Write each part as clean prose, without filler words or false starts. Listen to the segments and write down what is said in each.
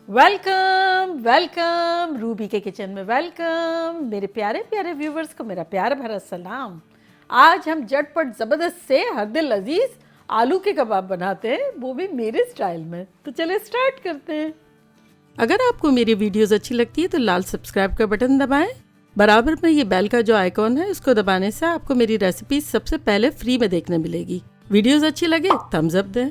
Welcome welcome Ruby के kitchen में welcome. मेरे प्यारे प्यारे व्यूवर्स को मेरा प्यार भरा सलाम। आज हम झटपट ज़बरदस्त से हर दिल लजीज आलू के कबाब बनाते हैं, वो भी मेरे स्टाइल में। तो चले स्टार्ट करते हैं। अगर आपको मेरी वीडियोस अच्छी लगती है तो लाल सब्सक्राइब का बटन दबाएं। बराबर में ये बेल का जो आइकॉन है इसको दबाने से आपको मेरी रेसिपी सबसे पहले फ्री में देखने मिलेगी। वीडियोस अच्छी लगे थम्स अप दें।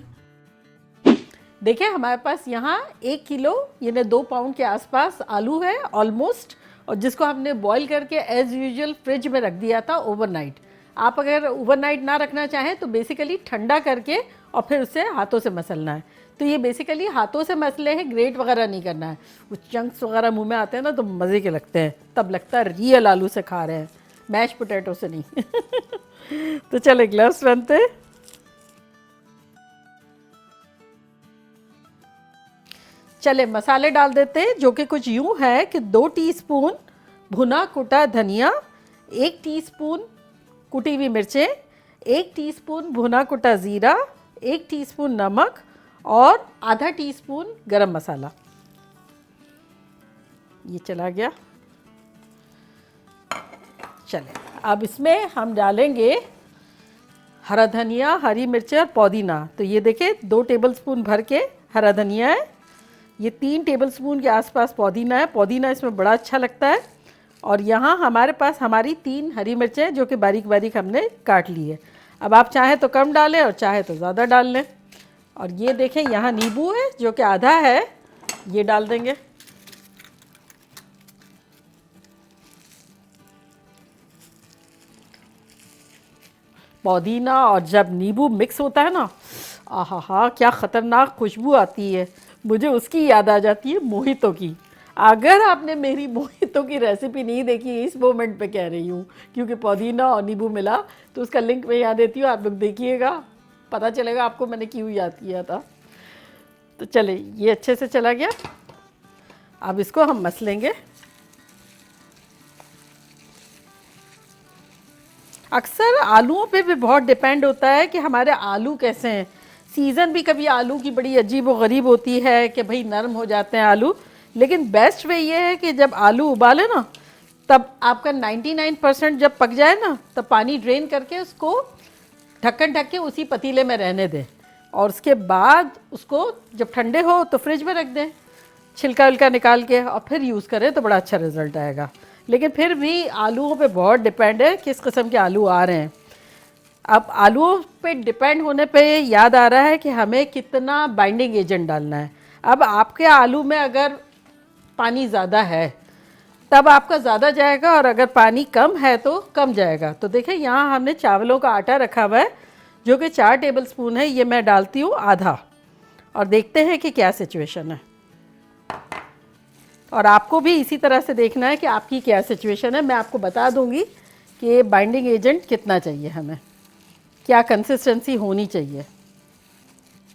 देखिए हमारे पास यहाँ 1 किलो यानी 2 पाउंड के आसपास आलू है ऑलमोस्ट, और जिसको हमने बॉईल करके एज यूजुअल फ्रिज में रख दिया था ओवरनाइट। आप अगर ओवरनाइट ना रखना चाहें तो बेसिकली ठंडा करके और फिर उसे हाथों से मसलना है। तो ये बेसिकली हाथों से मसले हैं, ग्रेट वगैरह नहीं करना है। वो चंक्स वगैरह मुंह में आते हैं ना तो मज़े के लगते हैं, तब लगता है रियल आलू से खा रहे हैं, मैश पोटैटो से नहीं। तो चले ग्लव्स पहनते हैं। चले मसाले डाल देते हैं, जो कि कुछ यूं है कि 2 टीस्पून भुना कुटा धनिया, 1 टीस्पून कुटी हुई मिर्चें, 1 टीस्पून भुना कुटा ज़ीरा, 1 टीस्पून नमक और आधा टीस्पून गरम मसाला। ये चला गया। चले अब इसमें हम डालेंगे हरा धनिया, हरी मिर्चें और पुदीना। तो ये देखें 2 टेबलस्पून भर के हरा धनिया है, ये 3 टेबलस्पून के आसपास पुदीना है। पुदीना इसमें बड़ा अच्छा लगता है। और यहाँ हमारे पास हमारी 3 हरी मिर्चें जो कि बारीक बारीक हमने काट ली है। अब आप चाहें तो कम डालें और चाहे तो ज़्यादा डाल लें। और ये देखें यहाँ नींबू है जो कि आधा है, ये डाल देंगे। पुदीना और जब नींबू मिक्स होता है ना, आहा हा क्या ख़तरनाक खुशबू आती है। मुझे उसकी याद आ जाती है मोहितो की। अगर आपने मेरी मोहितो की रेसिपी नहीं देखी, इस मोमेंट पे कह रही हूँ, क्योंकि पुदीना और नींबू मिला, तो उसका लिंक मैं यहाँ देती हूँ, आप लोग देखिएगा, पता चलेगा आपको मैंने क्यों याद किया था। तो चले ये अच्छे से चला गया। अब इसको हम मस लेंगे। अक्सर आलूओं पे भी बहुत डिपेंड होता है कि हमारे आलू कैसे हैं। सीज़न भी कभी आलू की बड़ी अजीब व गरीब होती है कि भाई नरम हो जाते हैं आलू, लेकिन बेस्ट वे ये है कि जब आलू उबाले ना, तब आपका 99% जब पक जाए ना, तब पानी ड्रेन करके उसको ढक्कन ढक के उसी पतीले में रहने दें। और उसके बाद उसको जब ठंडे हो तो फ्रिज में रख दें, छिलका विलका निकाल के, और फिर यूज़ करें तो बड़ा अच्छा रिजल्ट आएगा। लेकिन फिर भी आलूओं पे बहुत डिपेंड है किस किस्म के आलू आ रहे हैं। अब आलूओं पे डिपेंड होने पे याद आ रहा है कि हमें कितना बाइंडिंग एजेंट डालना है। अब आपके आलू में अगर पानी ज़्यादा है तब आपका ज़्यादा जाएगा, और अगर पानी कम है तो कम जाएगा। तो देखें यहाँ हमने चावलों का आटा रखा हुआ है जो कि 4 टेबलस्पून है, ये मैं डालती हूँ आधा, और देखते हैं कि क्या सिचुएशन है। और आपको भी इसी तरह से देखना है कि आपकी क्या सिचुएशन है। मैं आपको बता दूंगी कि बाइंडिंग एजेंट कितना चाहिए हमें, क्या कंसिस्टेंसी होनी चाहिए।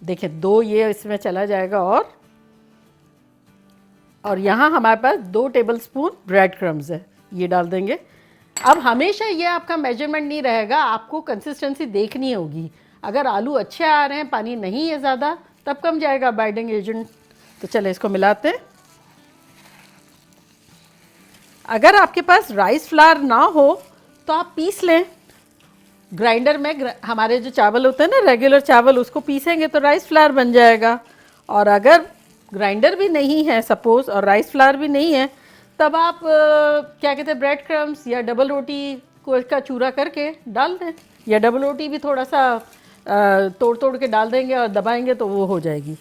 देखिए 2 ये इसमें चला जाएगा, और यहाँ हमारे पास 2 टेबलस्पून ब्रेड क्रम्स है, ये डाल देंगे। अब हमेशा ये आपका मेजरमेंट नहीं रहेगा, आपको कंसिस्टेंसी देखनी होगी। अगर आलू अच्छे आ रहे हैं, पानी नहीं है ज़्यादा, तब कम जाएगा बाइंडिंग एजेंट। तो चले इसको मिलाते हैं। अगर आपके पास राइस फ्लावर ना हो तो आप पीस लें ग्राइंडर में। हमारे जो चावल होते हैं ना रेगुलर चावल, उसको पीसेंगे तो राइस फ्लावर बन जाएगा। और अगर ग्राइंडर भी नहीं है सपोज़ और राइस फ्लावर भी नहीं है, तब आप क्या कहते हैं ब्रेड क्रम्स या डबल रोटी को इसका चूरा करके डाल दें, या डबल रोटी भी थोड़ा सा तोड़ तोड़ के डाल देंगे और दबाएंगे तो वो हो जाएगी।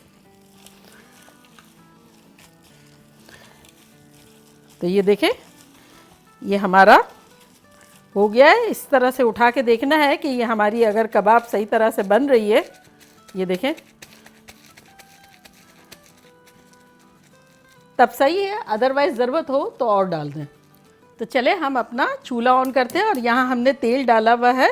तो ये देखें ये हमारा हो गया है। इस तरह से उठा के देखना है कि ये हमारी अगर कबाब सही तरह से बन रही है। ये देखें तब सही है, अदरवाइज़ ज़रूरत हो तो और डाल दें। तो चले हम अपना चूल्हा ऑन करते हैं, और यहाँ हमने तेल डाला हुआ है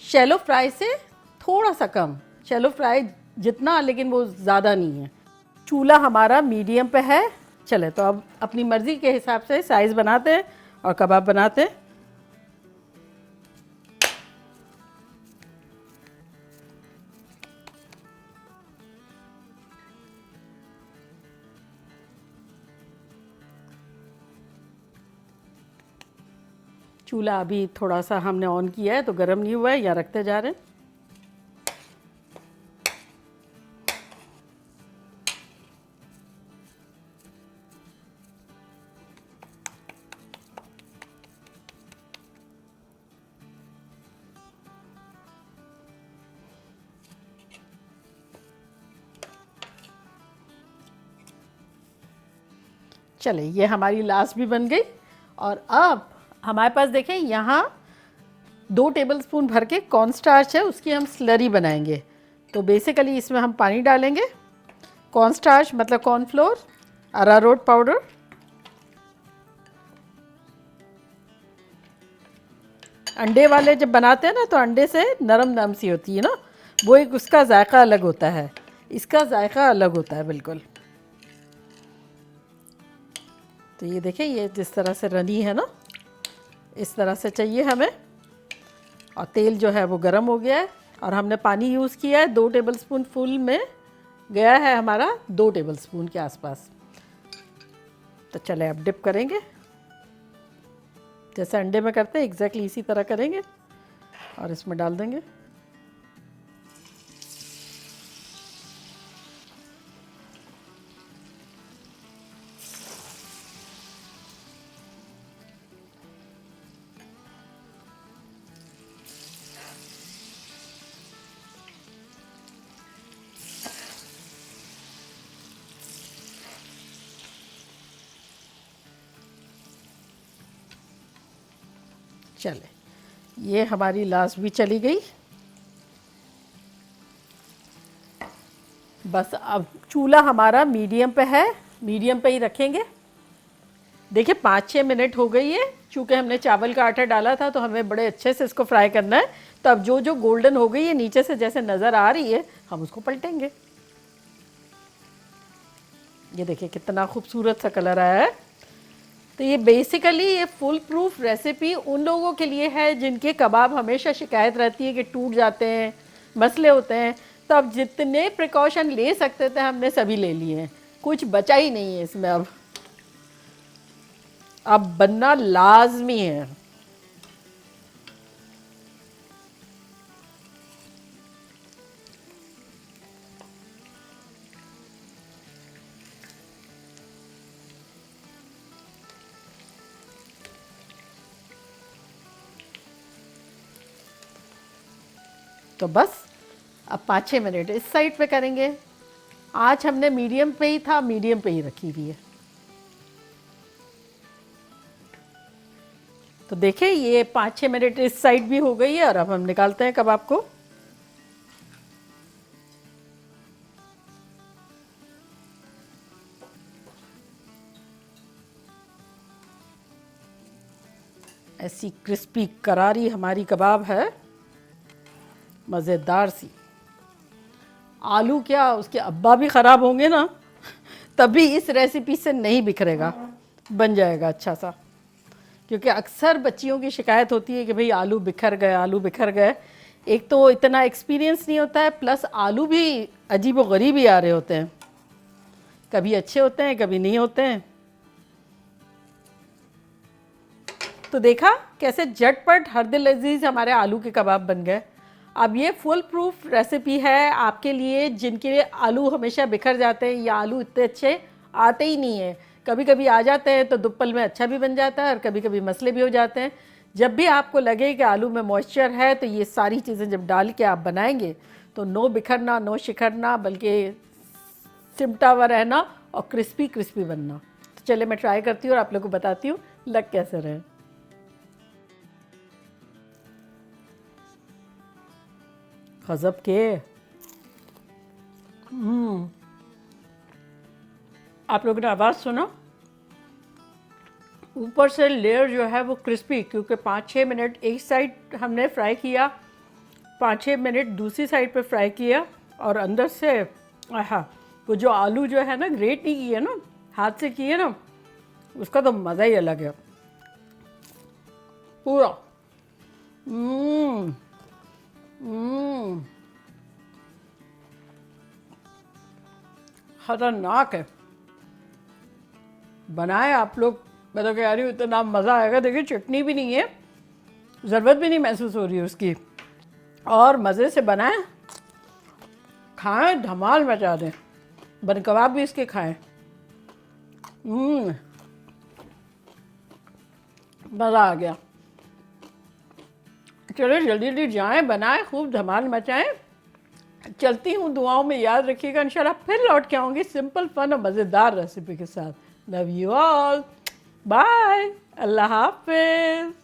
शैलो फ्राई से थोड़ा सा कम, शैलो फ्राई जितना, लेकिन वो ज़्यादा नहीं है। चूल्हा हमारा मीडियम पे है। चले तो अब अपनी मर्ज़ी के हिसाब से साइज़ बनाते हैं और कबाब बनाते हैं। चूल्हा अभी थोड़ा सा हमने ऑन किया है तो गर्म नहीं हुआ है, या रखते जा रहे हैं। चले, ये हमारी लास्ट भी बन गई। और अब हमारे पास देखें यहाँ 2 टेबलस्पून भर के कॉर्नस्टार्च है, उसकी हम स्लरी बनाएंगे। तो बेसिकली इसमें हम पानी डालेंगे, कॉर्नस्टार्च मतलब कॉर्नफ्लोर, अरारोट पाउडर, अंडे वाले जब बनाते हैं ना तो अंडे से नरम नरम सी होती है ना, वो एक उसका जायका अलग होता है, इसका जायका अलग होता है बिल्कुल। तो ये देखें, ये जिस तरह से रनी है ना, इस तरह से चाहिए हमें। और तेल जो है वो गर्म हो गया है और हमने पानी यूज़ किया है 2 टेबलस्पून फुल में गया है हमारा 2 टेबलस्पून के आसपास। तो चले अब डिप करेंगे, जैसे अंडे में करते हैं एग्जैक्टली इसी तरह करेंगे और इसमें डाल देंगे। चले, ये हमारी लास्ट भी चली गई। बस अब चूल्हा हमारा मीडियम पे है, मीडियम पे ही रखेंगे। देखिए 5-6 मिनट हो गई है, चूँकि हमने चावल का आटा डाला था तो हमें बड़े अच्छे से इसको फ्राई करना है। तो अब जो जो गोल्डन हो गई है नीचे से जैसे नज़र आ रही है, हम उसको पलटेंगे। ये देखिए कितना खूबसूरत सा कलर आया है। तो ये बेसिकली ये फुल प्रूफ रेसिपी उन लोगों के लिए है जिनके कबाब हमेशा शिकायत रहती है कि टूट जाते हैं, मसले होते हैं। तो अब जितने प्रिकॉशन ले सकते थे हमने सभी ले लिए हैं, कुछ बचा ही नहीं है इसमें। अब बनना लाजमी है। तो बस अब 5-6 मिनट इस साइड पे करेंगे। आज हमने मीडियम पे ही था, मीडियम पे ही रखी हुई है। तो देखें ये 5-6 मिनट इस साइड भी हो गई है और अब हम निकालते हैं कबाब को। ऐसी क्रिस्पी करारी हमारी कबाब है, मज़ेदार सी। आलू क्या, उसके अब्बा भी ख़राब होंगे ना तभी इस रेसिपी से नहीं बिखरेगा, बन जाएगा अच्छा सा। क्योंकि अक्सर बच्चियों की शिकायत होती है कि भाई आलू बिखर गए, आलू बिखर गए। एक तो इतना एक्सपीरियंस नहीं होता है, प्लस आलू भी अजीब व गरीब ही आ रहे होते हैं, कभी अच्छे होते हैं कभी नहीं होते हैं। तो देखा कैसे झटपट हर दिल लजीज हमारे आलू के कबाब बन गए। अब ये फुल प्रूफ रेसिपी है आपके लिए जिनके लिए आलू हमेशा बिखर जाते हैं या आलू इतने अच्छे आते ही नहीं है। कभी कभी आ जाते हैं तो दुप्पल में अच्छा भी बन जाता है और कभी कभी मसले भी हो जाते हैं। जब भी आपको लगे कि आलू में मॉइस्चर है तो ये सारी चीज़ें जब डाल के आप बनाएंगे तो नो बिखरना, नो शिखरना, बल्कि सिमटा हुआ रहना और क्रिस्पी क्रिस्पी बनना। तो चले मैं ट्राई करती हूँ और आप लोग को बताती हूँ लग कैसे रहे। गजब के। आप लोगों ने आवाज़ सुना, ऊपर से लेयर जो है वो क्रिस्पी, क्योंकि 5-6 मिनट एक साइड हमने फ्राई किया, 5-6 मिनट दूसरी साइड पे फ्राई किया और अंदर से हाँ वो जो आलू जो है ना ग्रेट नहीं किया ना, हाथ से किए ना, उसका तो मज़ा ही अलग है पूरा। खतरनाक है। बनाए आप लोग, मैं तो कह रही हूँ इतना मज़ा आएगा। देखिए चटनी भी नहीं है, ज़रूरत भी नहीं महसूस हो रही है उसकी। और मज़े से बनाएं, खाएं, धमाल मचा दें। बन कबाब भी इसके खाएं। मज़ा आ गया। चलो जल्दी जल्दी जाएं, बनाएं, खूब धमाल मचाएं। चलती हूँ, दुआओं में याद रखिएगा। इंशाल्लाह फिर लौट के आऊँगी सिंपल फन और मज़ेदार रेसिपी के साथ। लव यू ऑल, बाय, अल्लाह हाफिज़।